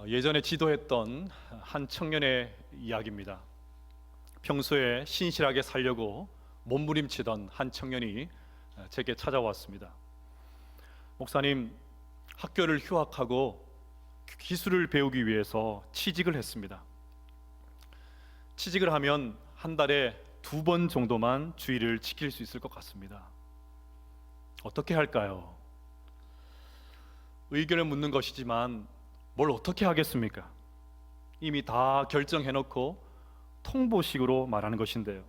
예전에 지도했던 한 청년의 이야기입니다. 평소에 신실하게 살려고 몸부림치던 한 청년이 제게 찾아왔습니다. 목사님, 학교를 휴학하고 기술을 배우기 위해서 취직을 했습니다. 취직을 하면 한 달에 2번 정도만 주일을 지킬 수 있을 것 같습니다. 어떻게 할까요? 의견을 묻는 것이지만 뭘 어떻게 하겠습니까? 이미 다 결정해놓고 통보식으로 말하는 것인데요.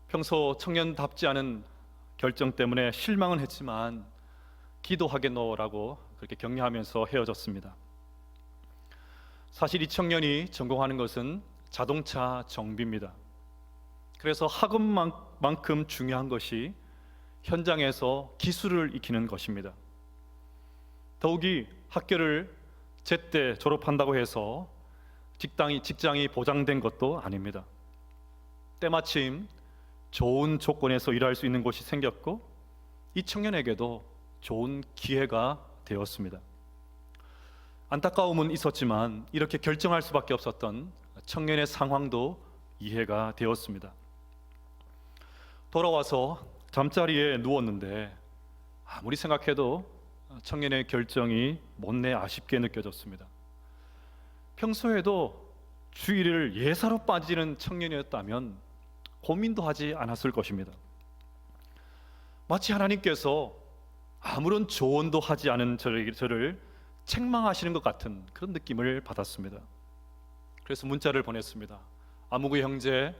평소 청년답지 않은 결정 때문에 실망은 했지만 기도하겠노라고 그렇게 격려하면서 헤어졌습니다. 사실 이 청년이 전공하는 것은 자동차 정비입니다. 그래서 학업만큼 중요한 것이 현장에서 기술을 익히는 것입니다. 더욱이 학교를 제때 졸업한다고 해서 직장이 보장된 것도 아닙니다. 때마침 좋은 조건에서 일할 수 있는 곳이 생겼고 이 청년에게도 좋은 기회가 되었습니다. 안타까움은 있었지만 이렇게 결정할 수밖에 없었던 청년의 상황도 이해가 되었습니다. 돌아와서 잠자리에 누웠는데 아무리 생각해도 청년의 결정이 못내 아쉽게 느껴졌습니다. 평소에도 주일을 예사로 빠지는 청년이었다면 고민도 하지 않았을 것입니다. 마치 하나님께서 아무런 조언도 하지 않은 저를 책망하시는 것 같은 그런 느낌을 받았습니다. 그래서 문자를 보냈습니다. 아무개 형제,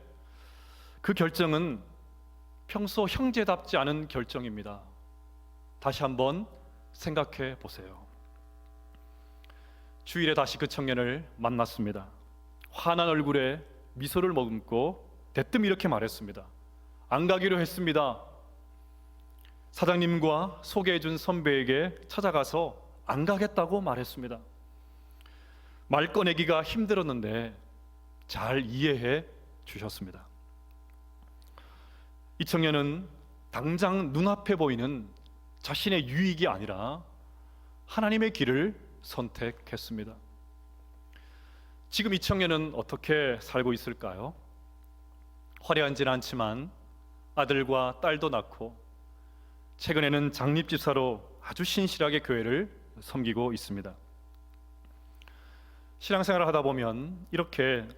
그 결정은 평소 형제답지 않은 결정입니다. 다시 한번 생각해 보세요. 주일에 다시 그 청년을 만났습니다. 환한 얼굴에 미소를 머금고 대뜸 이렇게 말했습니다. 안 가기로 했습니다. 사장님과 소개해준 선배에게 찾아가서 안 가겠다고 말했습니다. 말 꺼내기가 힘들었는데 잘 이해해 주셨습니다. 이 청년은 당장 눈앞에 보이는 자신의 유익이 아니라 하나님의 길을 선택했습니다. 지금 이 청년은 어떻게 살고 있을까요? 화려하지는 않지만 아들과 딸도 낳고 최근에는 장립집사로 아주 신실하게 교회를 섬기고 있습니다. 신앙생활을 하다 보면 이렇게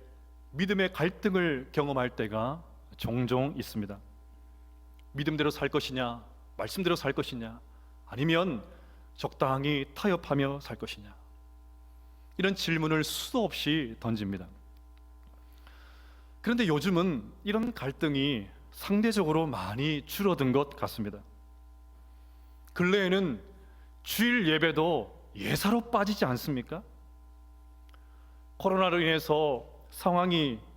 믿음의 갈등을 경험할 때가 종종 있습니다. 믿음대로 살 것이냐, 말씀대로 살 것이냐, 아니면 적당히 타협하며 살 것이냐, 이런 질문을 수도 없이 던집니다. 그런데 요즘은 이런 갈등이 상대적으로 많이 줄어든 것 같습니다. 근래에는 주일 예배도 예사로 빠지지 않습니까? 코로나로 인해서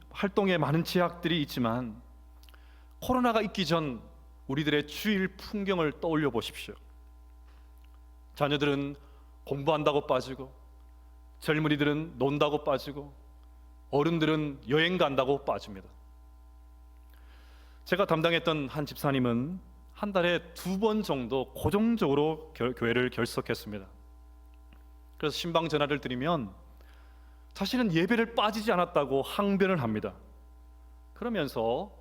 활동에 많은 제약들이 있지만 코로나가 있기 전 우리들의 주일 풍경을 떠올려 보십시오. 자녀들은 공부한다고 빠지고, 젊은이들은 논다고 빠지고, 어른들은 여행 간다고 빠집니다. 제가 담당했던 한 집사님은 한 달에 2번 정도 고정적으로 교회를 결석했습니다. 그래서 신방 전화를 드리면 자신은 예배를 빠지지 않았다고 항변을 합니다. 그러면서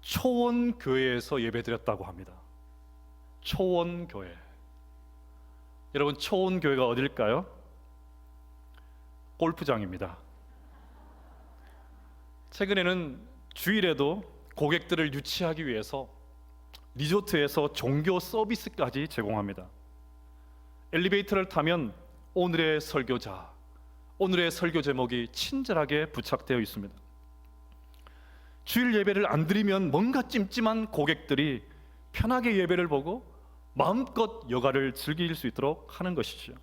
초원교회에서 예배드렸다고 합니다. 초원교회. 여러분, 초원교회가 어딜까요? 골프장입니다. 최근에는 주일에도 고객들을 유치하기 위해서 리조트에서 종교 서비스까지 제공합니다. 엘리베이터를 타면 오늘의 설교자, 오늘의 설교 제목이 친절하게 부착되어 있습니다. 주일 예배를 안 드리면 뭔가 찜찜한 고객들이 편하게 예배를 보고 마음껏 여가를 즐길 수 있도록 하는 것이죠.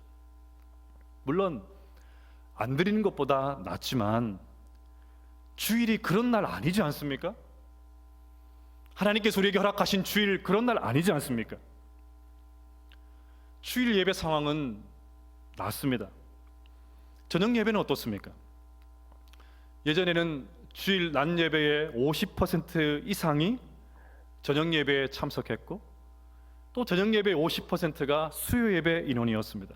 물론 안 드리는 것보다 낫지만 주일이 그런 날 아니지 않습니까? 하나님께서 우리에게 허락하신 주일, 그런 날 아니지 않습니까? 주일 예배 상황은 낫습니다. 저녁 예배는 어떻습니까? 예전에는 주일 낮 예배의 50% 이상이 저녁 예배에 참석했고, 또 저녁 예배의 50%가 수요 예배 인원이었습니다.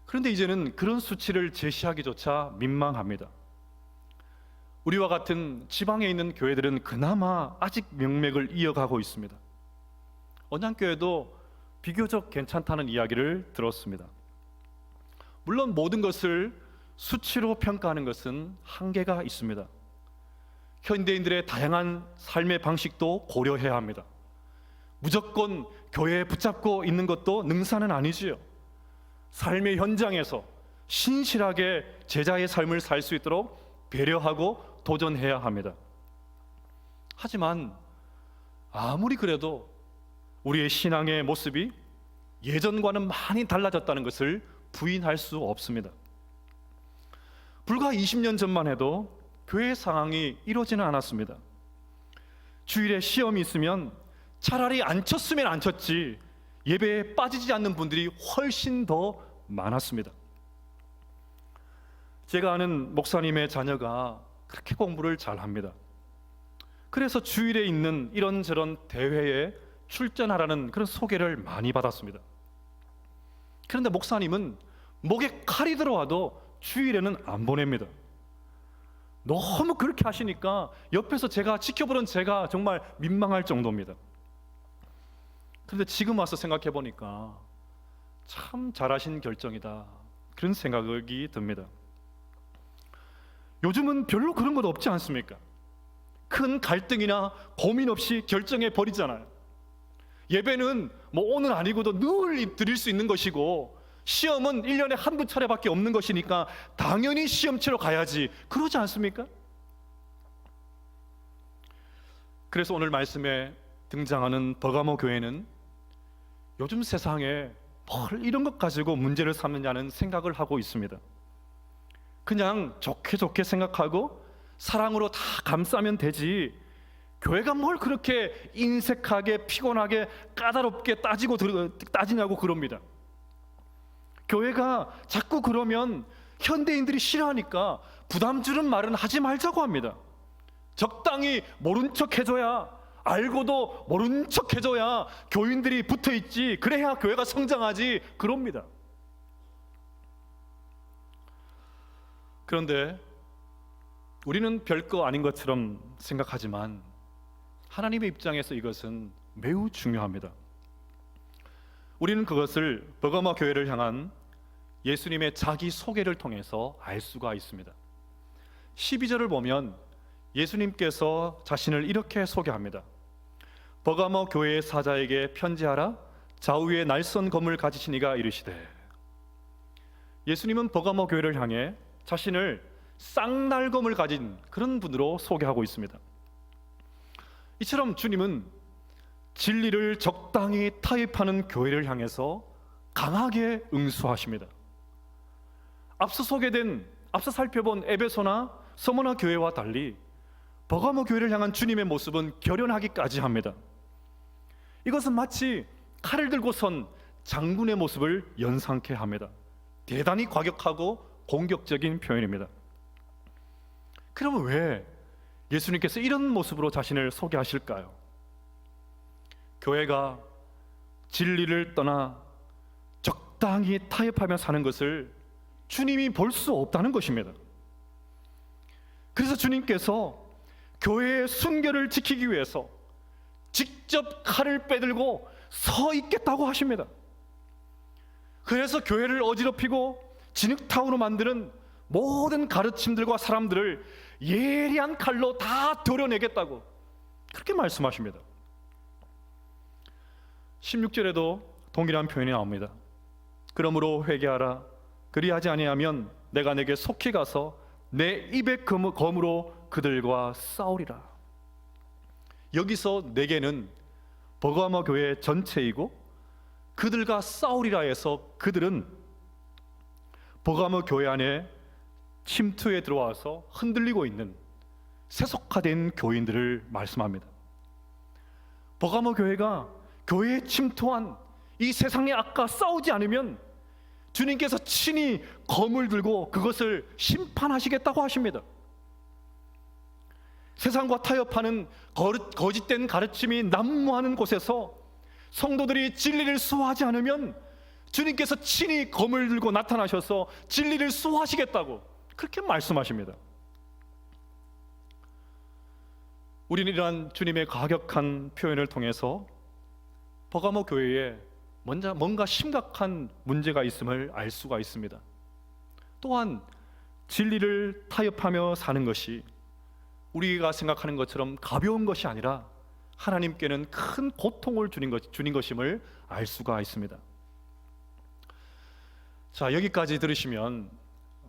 그런데 이제는 그런 수치를 제시하기조차 민망합니다. 우리와 같은 지방에 있는 교회들은 그나마 아직 명맥을 이어가고 있습니다. 언양교회도 비교적 괜찮다는 이야기를 들었습니다. 물론 모든 것을 수치로 평가하는 것은 한계가 있습니다. 현대인들의 다양한 삶의 방식도 고려해야 합니다. 무조건 교회에 붙잡고 있는 것도 능사는 아니지요. 삶의 현장에서 신실하게 제자의 삶을 살 수 있도록 배려하고 도전해야 합니다. 하지만 아무리 그래도 우리의 신앙의 모습이 예전과는 많이 달라졌다는 것을 부인할 수 없습니다. 불과 20년 전만 해도 교회 상황이 이러지는 않았습니다. 주일에 시험이 있으면 차라리 안 쳤으면 안 쳤지 예배에 빠지지 않는 분들이 훨씬 더 많았습니다. 제가 아는 목사님의 자녀가 그렇게 공부를 잘합니다. 그래서 주일에 있는 이런저런 대회에 출전하라는 그런 소개를 많이 받았습니다. 그런데 목사님은 목에 칼이 들어와도 주일에는 안 보냅니다. 너무 그렇게 하시니까 옆에서 제가 지켜보던 제가 정말 민망할 정도입니다. 그런데 지금 와서 생각해 보니까 참 잘하신 결정이다, 그런 생각이 듭니다. 요즘은 별로 그런 것 없지 않습니까? 큰 갈등이나 고민 없이 결정해 버리잖아요. 예배는 뭐 오늘 아니고도 늘 드릴 수 있는 것이고, 시험은 1년에 한두 차례밖에 없는 것이니까 당연히 시험 치러 가야지, 그러지 않습니까? 그래서 오늘 말씀에 등장하는 버가모 교회는 요즘 세상에 뭘 이런 것 가지고 문제를 삼느냐는 생각을 하고 있습니다. 그냥 좋게 생각하고 사랑으로 다 감싸면 되지, 교회가 뭘 그렇게 인색하게 피곤하게 까다롭게 따지냐고 그럽니다. 교회가 자꾸 그러면 현대인들이 싫어하니까 부담 주는 말은 하지 말자고 합니다. 적당히 모른 척 해줘야, 알고도 모른 척 해줘야 교인들이 붙어있지, 그래야 교회가 성장하지, 그럽니다. 그런데 우리는 별거 아닌 것처럼 생각하지만 하나님의 입장에서 이것은 매우 중요합니다. 우리는 그것을 버가모 교회를 향한 예수님의 자기소개를 통해서 알 수가 있습니다. 12절을 보면 예수님께서 자신을 이렇게 소개합니다. 버가모 교회의 사자에게 편지하라. 좌우에 날선 검을 가지신 이가 이르시되. 예수님은 버가모 교회를 향해 자신을 쌍날검을 가진 그런 분으로 소개하고 있습니다. 이처럼 주님은 진리를 적당히 타협하는 교회를 향해서 강하게 응수하십니다. 앞서 살펴본 에베소나 서머나 교회와 달리 버가모 교회를 향한 주님의 모습은 결연하기까지 합니다. 이것은 마치 칼을 들고 선 장군의 모습을 연상케 합니다. 대단히 과격하고 공격적인 표현입니다. 그러면 왜 예수님께서 이런 모습으로 자신을 소개하실까요? 교회가 진리를 떠나 적당히 타협하며 사는 것을 주님이 볼 수 없다는 것입니다. 그래서 주님께서 교회의 순결을 지키기 위해서 직접 칼을 빼들고 서 있겠다고 하십니다. 그래서 교회를 어지럽히고 진흙탕으로 만드는 모든 가르침들과 사람들을 예리한 칼로 다 도려내겠다고 그렇게 말씀하십니다. 16절에도 동일한 표현이 나옵니다. 그러므로 회개하라. 그리하지 아니하면 내가 내게 속히 가서 내 입의 검으로 그들과 싸우리라. 여기서 내게는 버가모 교회 전체이고 그들과 싸우리라 해서 그들은 버가모 교회 안에 침투에 들어와서 흔들리고 있는 세속화된 교인들을 말씀합니다. 버가모 교회가 교회에 침투한 이 세상의 악과 싸우지 않으면 주님께서 친히 검을 들고 그것을 심판하시겠다고 하십니다. 세상과 타협하는 거짓된 가르침이 난무하는 곳에서 성도들이 진리를 수호하지 않으면 주님께서 친히 검을 들고 나타나셔서 진리를 수호하시겠다고 그렇게 말씀하십니다. 우리는 이러한 주님의 과격한 표현을 통해서 버가모 교회에 먼저 뭔가 심각한 문제가 있음을 알 수가 있습니다. 또한 진리를 타협하며 사는 것이 우리가 생각하는 것처럼 가벼운 것이 아니라 하나님께는 큰 고통을 주는 것임을 알 수가 있습니다. 자, 여기까지 들으시면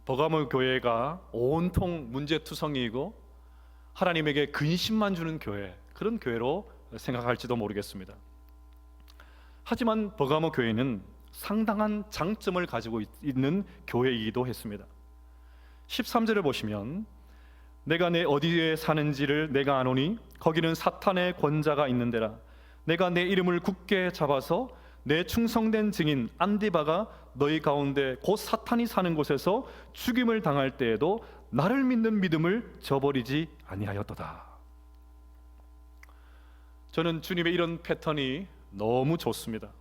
버가모 교회가 온통 문제투성이이고 하나님에게 근심만 주는 교회, 그런 교회로 생각할지도 모르겠습니다. 하지만 버가모 교회는 상당한 장점을 가지고 있는 교회이기도 했습니다. 13절을 보시면 내가 내 어디에 사는지를 내가 아노니 거기는 사탄의 권자가 있는 데라. 내가 내 이름을 굳게 잡아서 내 충성된 증인 안디바가 너희 가운데 곧 사탄이 사는 곳에서 죽임을 당할 때에도 나를 믿는 믿음을 저버리지 아니하였도다. 저는 주님의 이런 패턴이 너무 좋습니다.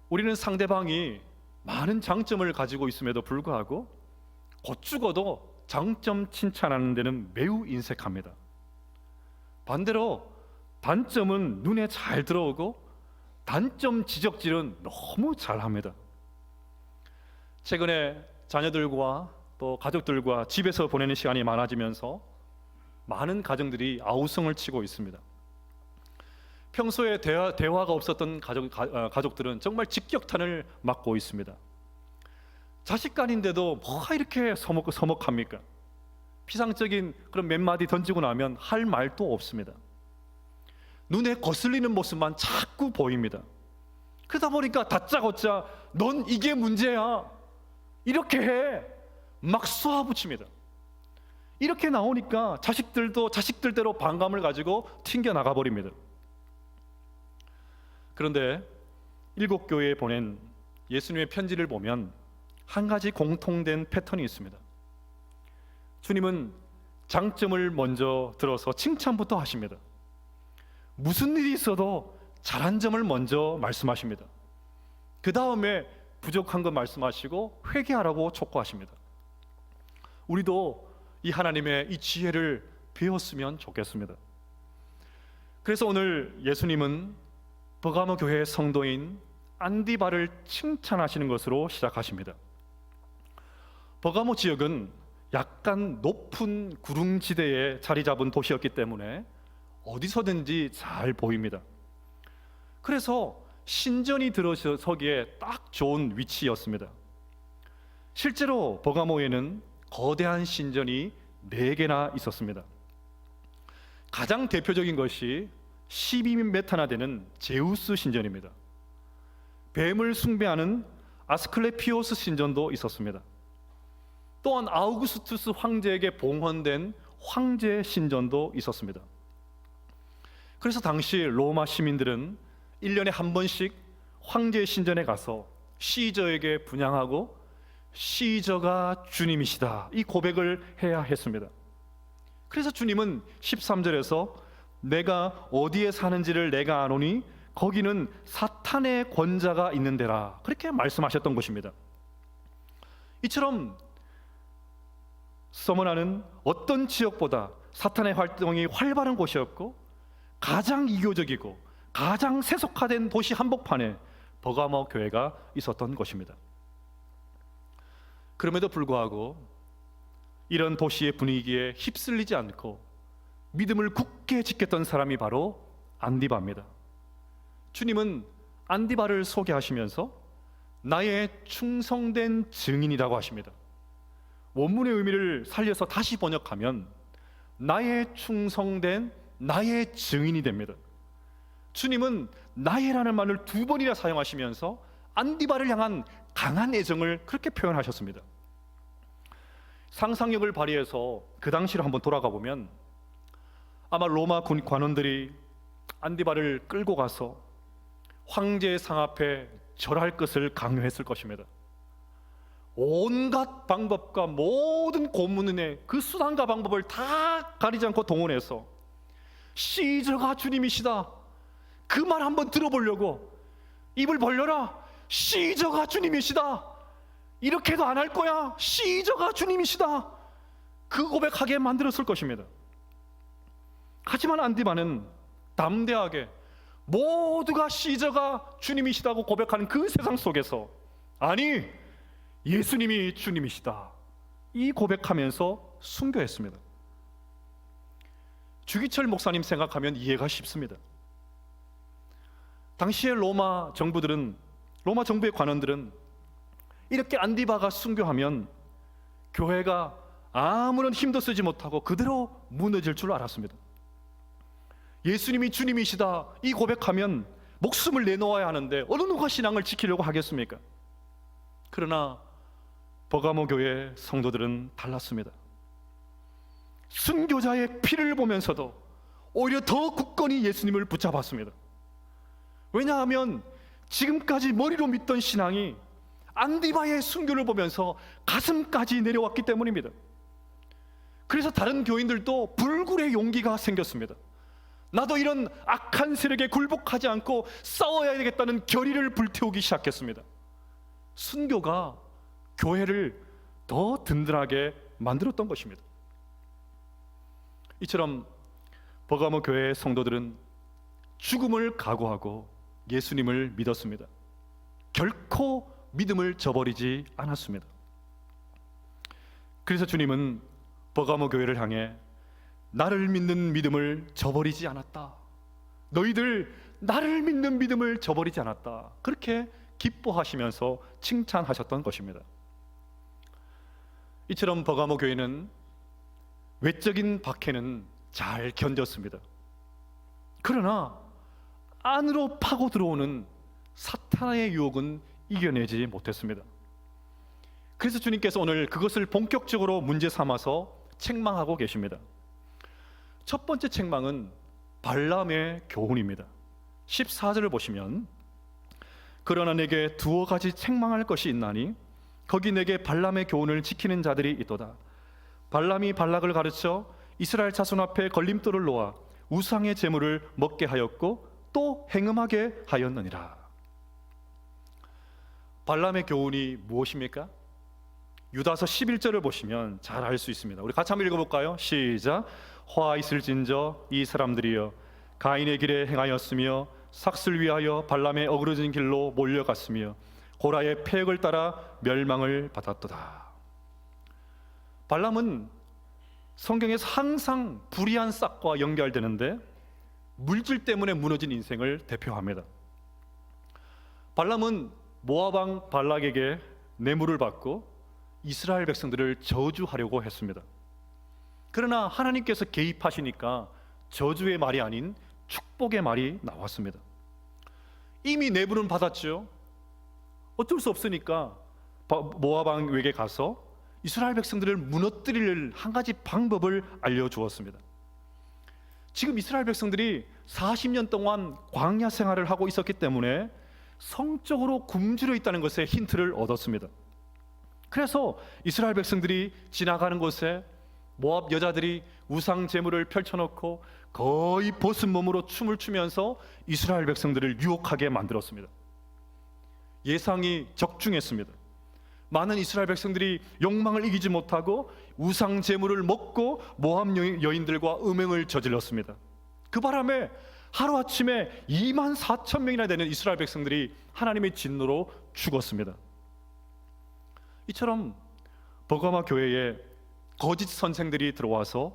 우리는 상대방이 많은 장점을 가지고 있음에도 불구하고 곧 죽어도 장점 칭찬하는 데는 매우 인색합니다. 반대로 단점은 눈에 잘 들어오고 단점 지적질은 너무 잘합니다. 최근에 자녀들과 또 가족들과 집에서 보내는 시간이 많아지면서 많은 가정들이 아우성을 치고 있습니다. 평소에 대화가 없었던 가족들은 정말 직격탄을 맞고 있습니다. 자식간인데도 뭐가 이렇게 서먹합니까? 피상적인 그런 몇 마디 던지고 나면 할 말도 없습니다. 눈에 거슬리는 모습만 자꾸 보입니다. 그러다 보니까 다짜고짜 넌 이게 문제야, 이렇게 해, 막 쏘아붙입니다. 이렇게 나오니까 자식들도 자식들대로 반감을 가지고 튕겨 나가버립니다. 그런데 일곱 교회에 보낸 예수님의 편지를 보면 한 가지 공통된 패턴이 있습니다. 주님은 장점을 먼저 들어서 칭찬부터 하십니다. 무슨 일이 있어도 잘한 점을 먼저 말씀하십니다. 그 다음에 부족한 거 말씀하시고 회개하라고 촉구하십니다. 우리도 이 하나님의 이 지혜를 배웠으면 좋겠습니다. 그래서 오늘 예수님은 버가모 교회의 성도인 안디바를 칭찬하시는 것으로 시작하십니다. 버가모 지역은 약간 높은 구릉지대에 자리 잡은 도시였기 때문에 어디서든지 잘 보입니다. 그래서 신전이 들어서기에 딱 좋은 위치였습니다. 실제로 버가모에는 거대한 신전이 4개나 있었습니다. 가장 대표적인 것이 12m나 되는 제우스 신전입니다. 뱀을 숭배하는 아스클레피오스 신전도 있었습니다. 또한 아우구스투스 황제에게 봉헌된 황제 신전도 있었습니다. 그래서 당시 로마 시민들은 1년에 한 번씩 황제 신전에 가서 시저에게 분향하고 시저가 주님이시다, 이 고백을 해야 했습니다. 그래서 주님은 13절에서 내가 어디에 사는지를 내가 아노니 거기는 사탄의 권자가 있는 데라, 그렇게 말씀하셨던 것입니다. 이처럼 서머나는 어떤 지역보다 사탄의 활동이 활발한 곳이었고 가장 이교적이고 가장 세속화된 도시 한복판에 버가모 교회가 있었던 것입니다. 그럼에도 불구하고 이런 도시의 분위기에 휩쓸리지 않고 믿음을 굳게 지켰던 사람이 바로 안디바입니다. 주님은 안디바를 소개하시면서 나의 충성된 증인이라고 하십니다. 원문의 의미를 살려서 다시 번역하면 나의 충성된 나의 증인이 됩니다. 주님은 나의라는 말을 2번이나 사용하시면서 안디바를 향한 강한 애정을 그렇게 표현하셨습니다. 상상력을 발휘해서 그 당시로 한번 돌아가 보면 아마 로마 군 관원들이 안디바를 끌고 가서 황제의 상 앞에 절할 것을 강요했을 것입니다. 온갖 방법과 모든 고문의 그 수단과 방법을 다 가리지 않고 동원해서 시저가 주님이시다, 그 말 한번 들어보려고 입을 벌려라, 시저가 주님이시다. 이렇게도 안 할 거야. 시저가 주님이시다. 그 고백하게 만들었을 것입니다. 하지만 안디바는 담대하게 모두가 시저가 주님이시다고 고백하는 그 세상 속에서 아니, 예수님이 주님이시다, 이 고백하면서 순교했습니다. 주기철 목사님 생각하면 이해가 쉽습니다. 당시의 로마 정부의 관원들은 이렇게 안디바가 순교하면 교회가 아무런 힘도 쓰지 못하고 그대로 무너질 줄 알았습니다. 예수님이 주님이시다 이 고백하면 목숨을 내놓아야 하는데 어느 누가 신앙을 지키려고 하겠습니까? 그러나 버가모 교회 성도들은 달랐습니다. 순교자의 피를 보면서도 오히려 더 굳건히 예수님을 붙잡았습니다. 왜냐하면 지금까지 머리로 믿던 신앙이 안디바의 순교를 보면서 가슴까지 내려왔기 때문입니다. 그래서 다른 교인들도 불굴의 용기가 생겼습니다. 나도 이런 악한 세력에 굴복하지 않고 싸워야 되겠다는 결의를 불태우기 시작했습니다. 순교가 교회를 더 든든하게 만들었던 것입니다. 이처럼 버가모 교회의 성도들은 죽음을 각오하고 예수님을 믿었습니다. 결코 믿음을 저버리지 않았습니다. 그래서 주님은 버가모 교회를 향해 나를 믿는 믿음을 저버리지 않았다, 너희들 나를 믿는 믿음을 저버리지 않았다, 그렇게 기뻐하시면서 칭찬하셨던 것입니다. 이처럼 버가모 교회는 외적인 박해는 잘 견뎠습니다. 그러나 안으로 파고 들어오는 사탄의 유혹은 이겨내지 못했습니다. 그래서 주님께서 오늘 그것을 본격적으로 문제 삼아서 책망하고 계십니다. 첫 번째 책망은 발람의 교훈입니다. 14절을 보시면 그러나 내게 두어 가지 책망할 것이 있나니 거기 내게 발람의 교훈을 지키는 자들이 있도다. 발람이 발락을 가르쳐 이스라엘 자손 앞에 걸림돌을 놓아 우상의 제물을 먹게 하였고 또 행음하게 하였느니라. 발람의 교훈이 무엇입니까? 유다서 11절을 보시면 잘 알 수 있습니다. 우리 같이 한번 읽어볼까요? 시작. 화 있을진저 이 사람들이여 가인의 길에 행하였으며 삭슬 위하여 발람의 어그러진 길로 몰려갔으며 고라의 패역을 따라 멸망을 받았도다. 발람은 성경에서 항상 불의한 싹과 연결되는데 물질 때문에 무너진 인생을 대표합니다. 발람은 모압 왕 발락에게 뇌물을 받고 이스라엘 백성들을 저주하려고 했습니다. 그러나 하나님께서 개입하시니까 저주의 말이 아닌 축복의 말이 나왔습니다. 이미 뇌물은 받았죠. 어쩔 수 없으니까 모압 왕에게 가서 이스라엘 백성들을 무너뜨릴 한 가지 방법을 알려주었습니다. 지금 이스라엘 백성들이 40년 동안 광야 생활을 하고 있었기 때문에 성적으로 굶주려 있다는 것에 힌트를 얻었습니다. 그래서 이스라엘 백성들이 지나가는 곳에 모압 여자들이 우상 제물을 펼쳐놓고 거의 벗은 몸으로 춤을 추면서 이스라엘 백성들을 유혹하게 만들었습니다. 예상이 적중했습니다. 많은 이스라엘 백성들이 욕망을 이기지 못하고 우상 제물을 먹고 모압 여인들과 음행을 저질렀습니다. 그 바람에 하루아침에 24,000명이나 되는 이스라엘 백성들이 하나님의 진노로 죽었습니다. 이처럼 버가마 교회에 거짓 선생들이 들어와서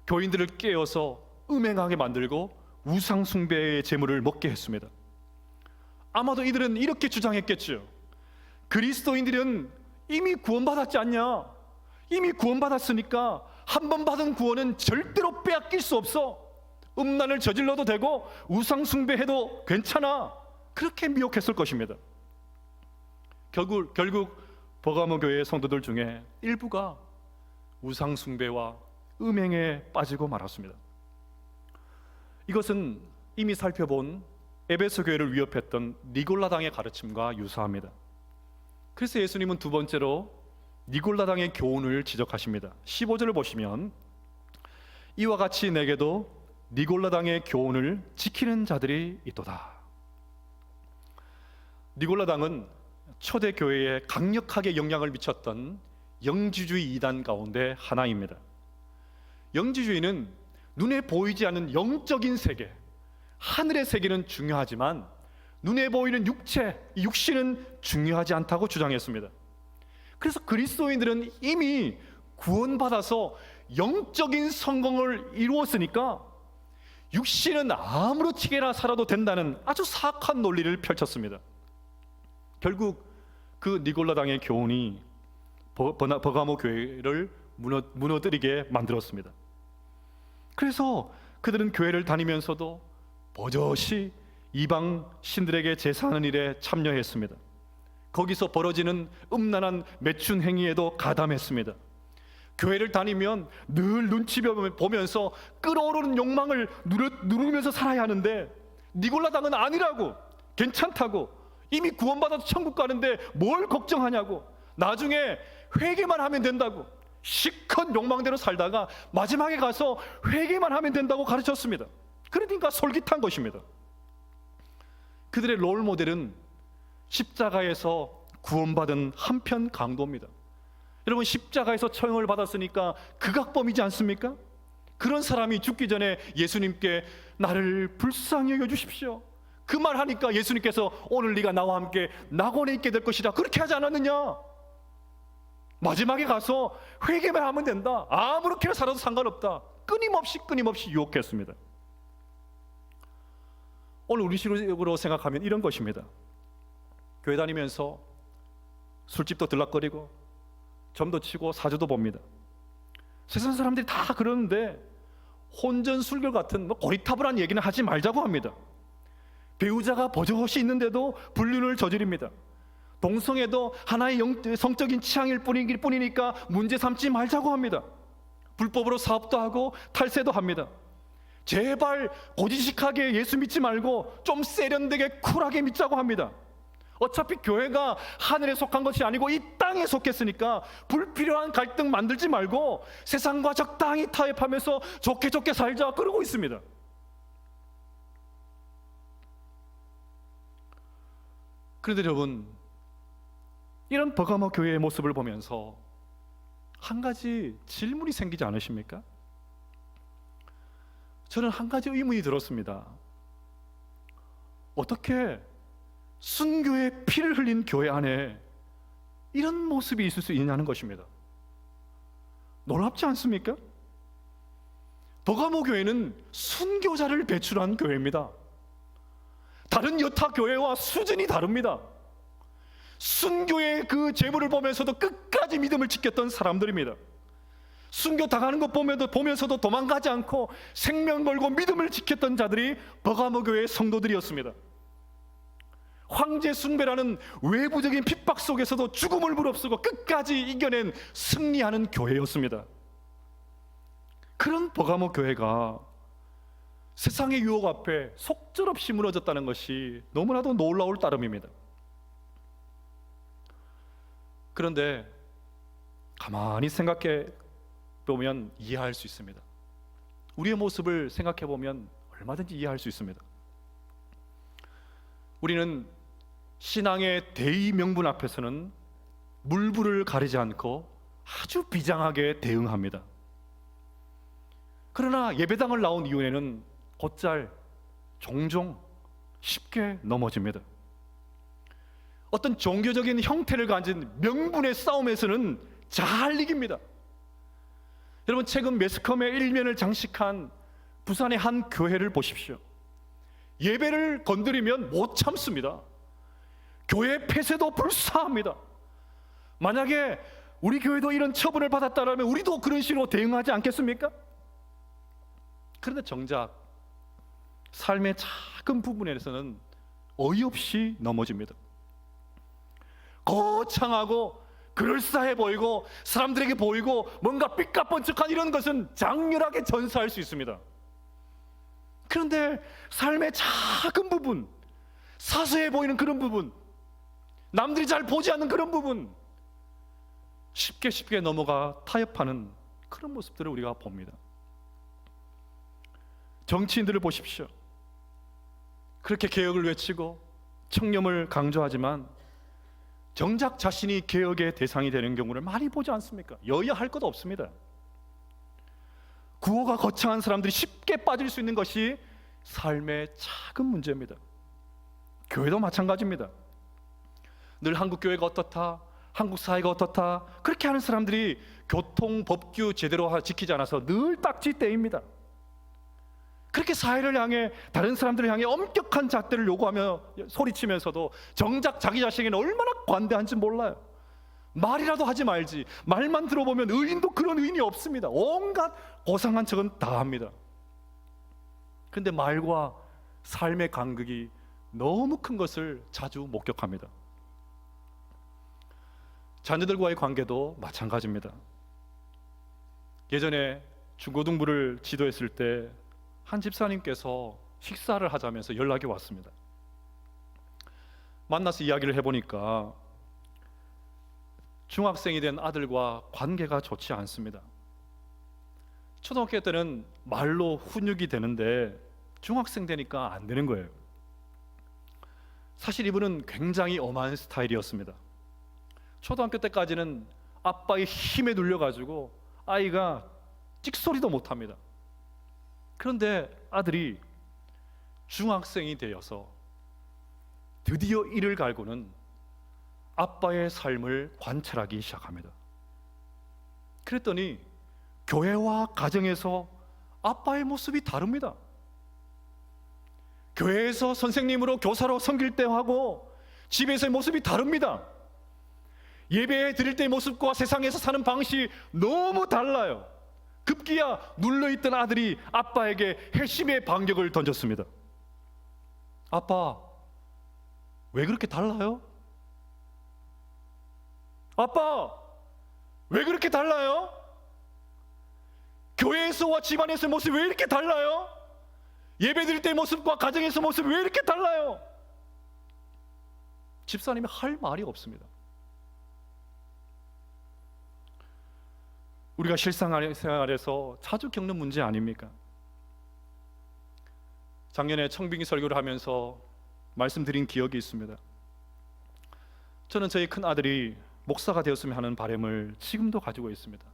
교인들을 깨어서 음행하게 만들고 우상 숭배의 제물을 먹게 했습니다. 아마도 이들은 이렇게 주장했겠죠. 그리스도인들은 이미 구원받았지 않냐? 이미 구원받았으니까 한 번 받은 구원은 절대로 빼앗길 수 없어. 음란을 저질러도 되고 우상 숭배해도 괜찮아. 그렇게 미혹했을 것입니다. 결국 버가모 교회의 성도들 중에 일부가 우상 숭배와 음행에 빠지고 말았습니다. 이것은 이미 살펴본 에베소 교회를 위협했던 니골라당의 가르침과 유사합니다. 그래서 예수님은 두 번째로 니골라당의 교훈을 지적하십니다. 15절을 보시면 이와 같이 내게도 니골라당의 교훈을 지키는 자들이 있도다. 니골라당은 초대 교회에 강력하게 영향을 미쳤던 영지주의 이단 가운데 하나입니다. 영지주의는 눈에 보이지 않는 영적인 세계, 하늘의 세계는 중요하지만 눈에 보이는 육체, 육신은 중요하지 않다고 주장했습니다. 그래서 그리스도인들은 이미 구원받아서 영적인 성공을 이루었으니까 육신은 아무렇지게나 살아도 된다는 아주 사악한 논리를 펼쳤습니다. 결국 그 니골라당의 교훈이 버가모 교회를 무너뜨리게 만들었습니다. 그래서 그들은 교회를 다니면서도 버젓이 이방 신들에게 제사하는 일에 참여했습니다. 거기서 벌어지는 음란한 매춘 행위에도 가담했습니다. 교회를 다니면 늘 눈치 보면서 끓어오르는 욕망을 누르면서 살아야 하는데 니골라당은 아니라고, 괜찮다고, 이미 구원받아서 천국 가는데 뭘 걱정하냐고, 나중에 회개만 하면 된다고 실컷 욕망대로 살다가 마지막에 가서 회개만 하면 된다고 가르쳤습니다. 그러니까 솔깃한 것입니다. 그들의 롤 모델은 십자가에서 구원받은 한편 강도입니다. 여러분, 십자가에서 처형을 받았으니까 극악범이지 않습니까? 그런 사람이 죽기 전에 예수님께 나를 불쌍히 여겨주십시오, 그 말 하니까 예수님께서 오늘 네가 나와 함께 낙원에 있게 될 것이라 그렇게 하지 않았느냐? 마지막에 가서 회개만 하면 된다, 아무렇게나 살아도 상관없다, 끊임없이 유혹했습니다. 오늘 우리 식으로 생각하면 이런 것입니다. 교회 다니면서 술집도 들락거리고 점도 치고 사주도 봅니다. 세상 사람들이 다 그러는데 혼전술결 같은 고리타분한 얘기는 하지 말자고 합니다. 배우자가 버젓이 있는데도 불륜을 저지릅니다. 동성애도 하나의 성적인 취향일 뿐이니까 문제 삼지 말자고 합니다. 불법으로 사업도 하고 탈세도 합니다. 제발 고지식하게 예수 믿지 말고 좀 세련되게 쿨하게 믿자고 합니다. 어차피 교회가 하늘에 속한 것이 아니고 이 땅에 속했으니까 불필요한 갈등 만들지 말고 세상과 적당히 타협하면서 좋게 살자 그러고 있습니다. 그런데 여러분, 이런 버가모 교회의 모습을 보면서 한 가지 질문이 생기지 않으십니까? 저는 한 가지 의문이 들었습니다. 어떻게 순교의 피를 흘린 교회 안에 이런 모습이 있을 수 있냐는 것입니다. 놀랍지 않습니까? 버가모 교회는 순교자를 배출한 교회입니다. 다른 여타 교회와 수준이 다릅니다. 순교의 그 제물을 보면서도 끝까지 믿음을 지켰던 사람들입니다. 순교 당하는 것 보면서도 도망가지 않고 생명 걸고 믿음을 지켰던 자들이 버가모 교회의 성도들이었습니다. 황제 숭배라는 외부적인 핍박 속에서도 죽음을 무릅쓰고 끝까지 이겨낸 승리하는 교회였습니다. 그런 버가모 교회가 세상의 유혹 앞에 속절없이 무너졌다는 것이 너무나도 놀라울 따름입니다. 그런데 가만히 생각해 보면 이해할 수 있습니다. 우리의 모습을 생각해 보면 얼마든지 이해할 수 있습니다. 우리는 신앙의 대의 명분 앞에서는 물불을 가리지 않고 아주 비장하게 대응합니다. 그러나 예배당을 나온 이후에는 곧잘 종종 쉽게 넘어집니다. 어떤 종교적인 형태를 가진 명분의 싸움에서는 잘 이깁니다. 여러분, 최근 매스컴의 일면을 장식한 부산의 한 교회를 보십시오. 예배를 건드리면 못 참습니다. 교회 폐쇄도 불사합니다. 만약에 우리 교회도 이런 처분을 받았다면 우리도 그런 식으로 대응하지 않겠습니까? 그런데 정작 삶의 작은 부분에서는 어이없이 넘어집니다. 거창하고 그럴싸해 보이고 사람들에게 보이고 뭔가 삐까뻔쩍한 이런 것은 장렬하게 전사할 수 있습니다. 그런데 삶의 작은 부분, 사소해 보이는 그런 부분, 남들이 잘 보지 않는 그런 부분, 쉽게 넘어가 타협하는 그런 모습들을 우리가 봅니다. 정치인들을 보십시오. 그렇게 개혁을 외치고 청렴을 강조하지만 정작 자신이 개혁의 대상이 되는 경우를 많이 보지 않습니까? 여야 할 것 없습니다. 구호가 거창한 사람들이 쉽게 빠질 수 있는 것이 삶의 작은 문제입니다. 교회도 마찬가지입니다. 늘 한국 교회가 어떻다, 한국 사회가 어떻다, 그렇게 하는 사람들이 교통 법규 제대로 지키지 않아서 늘 딱지떼입니다. 그렇게 사회를 향해, 다른 사람들을 향해 엄격한 잣대를 요구하며 소리치면서도 정작 자기 자신에게는 얼마나 관대한지 몰라요. 말이라도 하지 말지, 말만 들어보면 의인도 그런 의인이 없습니다. 온갖 고상한 척은 다 합니다. 그런데 말과 삶의 간극이 너무 큰 것을 자주 목격합니다. 자녀들과의 관계도 마찬가지입니다. 예전에 중고등부를 지도했을 때 한 집사님께서 식사를 하자면서 연락이 왔습니다. 만나서 이야기를 해보니까 중학생이 된 아들과 관계가 좋지 않습니다. 초등학교 때는 말로 훈육이 되는데 중학생 되니까 안 되는 거예요. 사실 이분은 굉장히 엄한 스타일이었습니다. 초등학교 때까지는 아빠의 힘에 눌려가지고 아이가 찍소리도 못합니다. 그런데 아들이 중학생이 되어서 드디어 이를 갈고는 아빠의 삶을 관찰하기 시작합니다. 그랬더니 교회와 가정에서 아빠의 모습이 다릅니다. 교회에서 선생님으로 교사로 섬길 때하고 집에서의 모습이 다릅니다. 예배 드릴 때의 모습과 세상에서 사는 방식이 너무 달라요. 급기야 눌러있던 아들이 아빠에게 회심의 반격을 던졌습니다. 아빠, 왜 그렇게 달라요? 아빠, 왜 그렇게 달라요? 교회에서와 집안에서의 모습이 왜 이렇게 달라요? 예배 드릴 때의 모습과 가정에서 모습이 왜 이렇게 달라요? 집사님이 할 말이 없습니다. 우리가 실생활에서 자주 겪는 문제 아닙니까? 작년에 청빙이 설교를 하면서 말씀드린 기억이 있습니다. 저는 저희 큰 아들이 목사가 되었으면 하는 바람을 지금도 가지고 있습니다.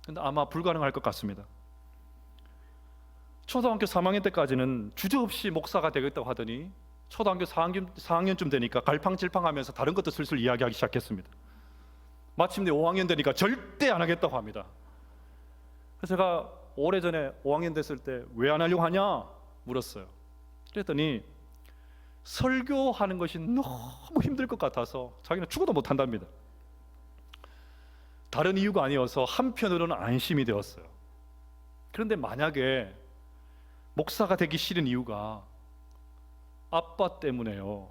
그런데 아마 불가능할 것 같습니다. 초등학교 3학년 때까지는 주저없이 목사가 되겠다고 하더니 초등학교 4학년쯤 되니까 갈팡질팡하면서 다른 것도 슬슬 이야기하기 시작했습니다. 마침내 5학년 되니까 절대 안 하겠다고 합니다. 그래서 제가 오래전에 5학년 됐을 때 왜 안 하려고 하냐 물었어요. 그랬더니 설교하는 것이 너무 힘들 것 같아서 자기는 죽어도 못 한답니다. 다른 이유가 아니어서 한편으로는 안심이 되었어요. 그런데 만약에 목사가 되기 싫은 이유가 아빠 때문에요,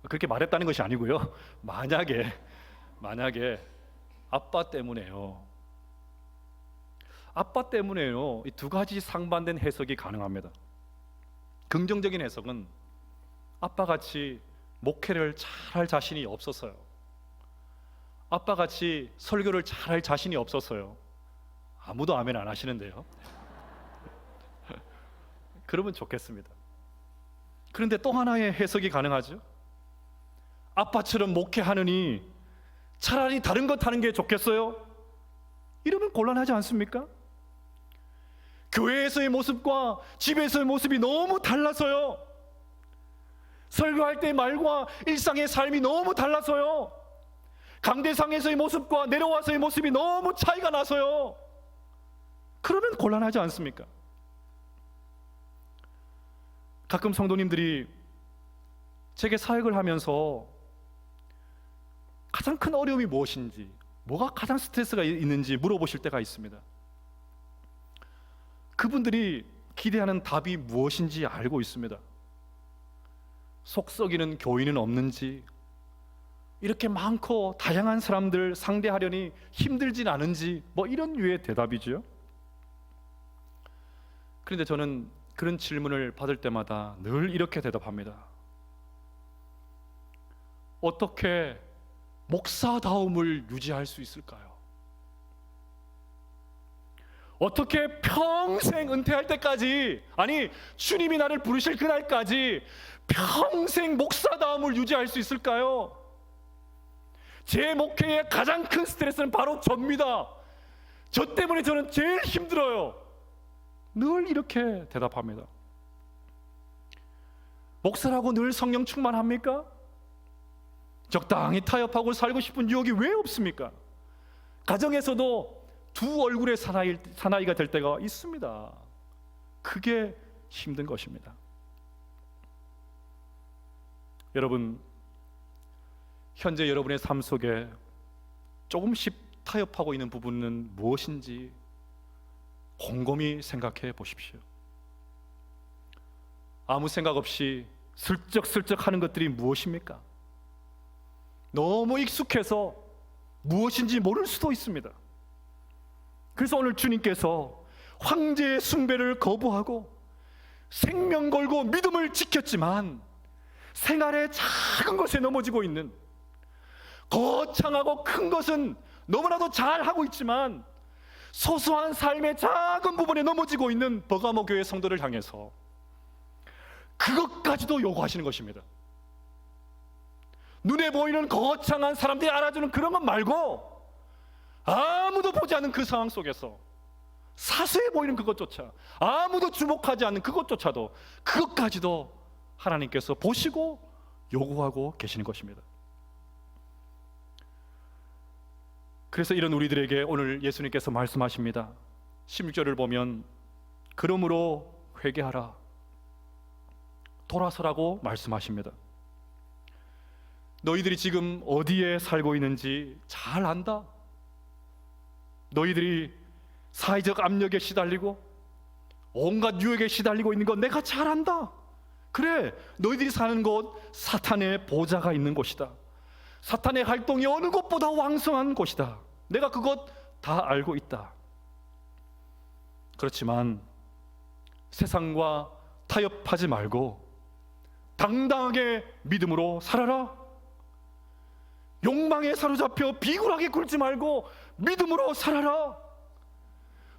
그렇게 말했다는 것이 아니고요, 만약에 아빠 때문에요, 아빠 때문에요, 이 두 가지 상반된 해석이 가능합니다. 긍정적인 해석은 아빠같이 목회를 잘할 자신이 없어서요, 아빠같이 설교를 잘할 자신이 없어서요. 아무도 아멘 안 하시는데요. 그러면 좋겠습니다. 그런데 또 하나의 해석이 가능하죠. 아빠처럼 목회하느니 차라리 다른 것 하는 게 좋겠어요? 이러면 곤란하지 않습니까? 교회에서의 모습과 집에서의 모습이 너무 달라서요. 설교할 때의 말과 일상의 삶이 너무 달라서요. 강대상에서의 모습과 내려와서의 모습이 너무 차이가 나서요. 그러면 곤란하지 않습니까? 가끔 성도님들이 제게 사역을 하면서 가장 큰 어려움이 무엇인지, 뭐가 가장 스트레스가 있는지 물어보실 때가 있습니다. 그분들이 기대하는 답이 무엇인지 알고 있습니다. 속 썩이는 교인은 없는지, 이렇게 많고 다양한 사람들 상대하려니 힘들진 않은지, 뭐 이런 류의 대답이죠. 그런데 저는 그런 질문을 받을 때마다 늘 이렇게 대답합니다. 어떻게 목사다움을 유지할 수 있을까요? 어떻게 평생 은퇴할 때까지, 아니 주님이 나를 부르실 그날까지 평생 목사다움을 유지할 수 있을까요? 제 목회의 가장 큰 스트레스는 바로 접니다. 저 때문에 저는 제일 힘들어요. 늘 이렇게 대답합니다. 목사라고 늘 성령 충만합니까? 적당히 타협하고 살고 싶은 유혹이 왜 없습니까? 가정에서도 두 얼굴의 사나이가 될 때가 있습니다. 그게 힘든 것입니다. 여러분, 현재 여러분의 삶 속에 조금씩 타협하고 있는 부분은 무엇인지 곰곰이 생각해 보십시오. 아무 생각 없이 슬쩍슬쩍 하는 것들이 무엇입니까? 너무 익숙해서 무엇인지 모를 수도 있습니다. 그래서 오늘 주님께서 황제의 숭배를 거부하고 생명 걸고 믿음을 지켰지만 생활의 작은 것에 넘어지고 있는, 거창하고 큰 것은 너무나도 잘하고 있지만 소소한 삶의 작은 부분에 넘어지고 있는 버가모 교회 성도를 향해서 그것까지도 요구하시는 것입니다. 눈에 보이는 거창한 사람들이 알아주는 그런 것 말고 아무도 보지 않는 그 상황 속에서 사소해 보이는 그것조차, 아무도 주목하지 않는 그것조차도, 그것까지도 하나님께서 보시고 요구하고 계시는 것입니다. 그래서 이런 우리들에게 오늘 예수님께서 말씀하십니다. 16절을 보면 그러므로 회개하라, 돌아서라고 말씀하십니다. 너희들이 지금 어디에 살고 있는지 잘 안다. 너희들이 사회적 압력에 시달리고 온갖 유혹에 시달리고 있는 건 내가 잘 안다. 그래, 너희들이 사는 곳 사탄의 보좌가 있는 곳이다. 사탄의 활동이 어느 곳보다 왕성한 곳이다. 내가 그것 다 알고 있다. 그렇지만 세상과 타협하지 말고 당당하게 믿음으로 살아라. 욕망에 사로잡혀 비굴하게 굴지 말고 믿음으로 살아라.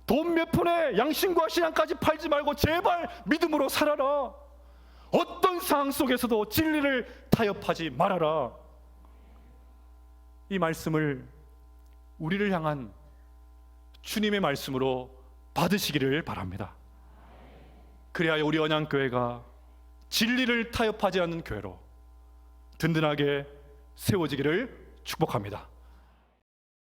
돈 몇 푼에 양심과 신앙까지 팔지 말고 제발 믿음으로 살아라. 어떤 상황 속에서도 진리를 타협하지 말아라. 이 말씀을 우리를 향한 주님의 말씀으로 받으시기를 바랍니다. 그래야 우리 언양교회가 진리를 타협하지 않는 교회로 든든하게 세워지기를 축복합니다.